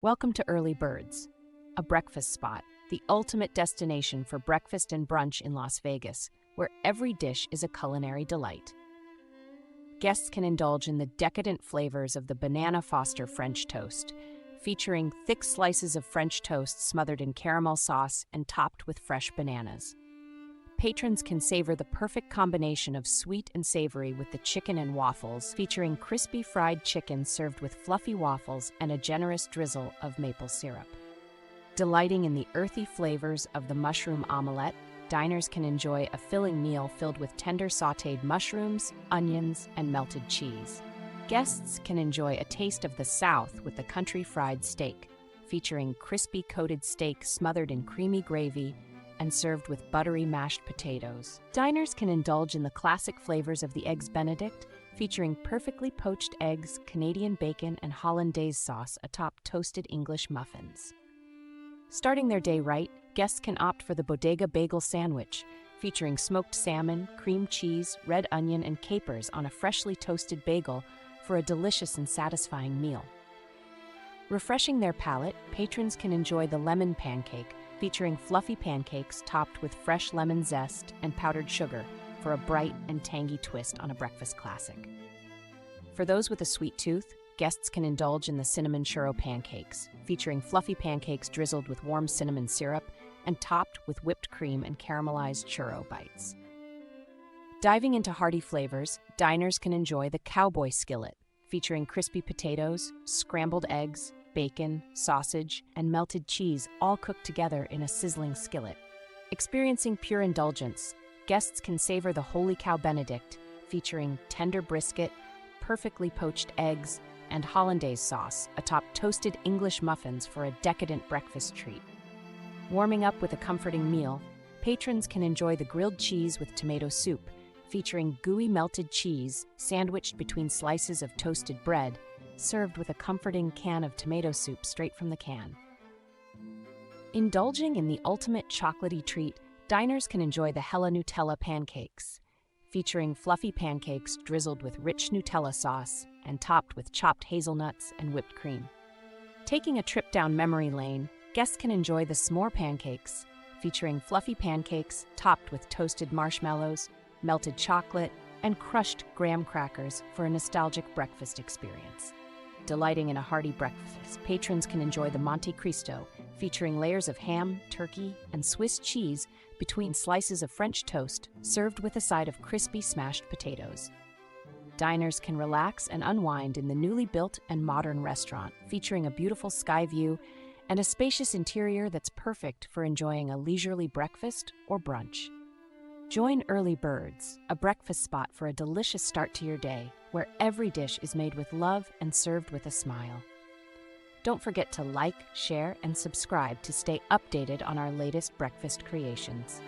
Welcome to Early Birds, a breakfast spot, the ultimate destination for breakfast and brunch in Las Vegas, where every dish is a culinary delight. Guests can indulge in the decadent flavors of the Banana Foster French toast, featuring thick slices of French toast smothered in caramel sauce and topped with fresh bananas. Patrons can savor the perfect combination of sweet and savory with the chicken and waffles, featuring crispy fried chicken served with fluffy waffles and a generous drizzle of maple syrup. Delighting in the earthy flavors of the mushroom omelette, diners can enjoy a filling meal filled with tender sautéed mushrooms, onions, and melted cheese. Guests can enjoy a taste of the South with the country fried steak, featuring crispy coated steak smothered in creamy gravy and served with buttery mashed potatoes. Diners can indulge in the classic flavors of the Eggs Benedict, featuring perfectly poached eggs, Canadian bacon, and hollandaise sauce atop toasted English muffins. Starting their day right, guests can opt for the Bodega Bagel Sandwich, featuring smoked salmon, cream cheese, red onion, and capers on a freshly toasted bagel for a delicious and satisfying meal. Refreshing their palate, patrons can enjoy the Lemon Pancake, featuring fluffy pancakes topped with fresh lemon zest and powdered sugar for a bright and tangy twist on a breakfast classic. For those with a sweet tooth, guests can indulge in the Cinnamon Churro Pancakes, featuring fluffy pancakes drizzled with warm cinnamon syrup and topped with whipped cream and caramelized churro bites. Diving into hearty flavors, diners can enjoy the Cowboy Skillet, featuring crispy potatoes, scrambled eggs, bacon, sausage, and melted cheese all cooked together in a sizzling skillet. Experiencing pure indulgence, guests can savor the Holy Cow Benedict, featuring tender brisket, perfectly poached eggs, and hollandaise sauce atop toasted English muffins for a decadent breakfast treat. Warming up with a comforting meal, patrons can enjoy the grilled cheese with tomato soup, featuring gooey melted cheese sandwiched between slices of toasted bread, served with a comforting can of tomato soup straight from the can. Indulging in the ultimate chocolatey treat, diners can enjoy the Hella Nutella Pancakes, featuring fluffy pancakes drizzled with rich Nutella sauce and topped with chopped hazelnuts and whipped cream. Taking a trip down memory lane, guests can enjoy the S'more Pancakes, featuring fluffy pancakes topped with toasted marshmallows, melted chocolate, and crushed graham crackers for a nostalgic breakfast experience. Delighting in a hearty breakfast, patrons can enjoy the Monte Cristo, featuring layers of ham, turkey, and Swiss cheese between slices of French toast, served with a side of crispy smashed potatoes. Diners can relax and unwind in the newly built and modern restaurant, featuring a beautiful sky view and a spacious interior that's perfect for enjoying a leisurely breakfast or brunch. Join Early Birds, a breakfast spot for a delicious start to your day, where every dish is made with love and served with a smile. Don't forget to like, share, and subscribe to stay updated on our latest breakfast creations.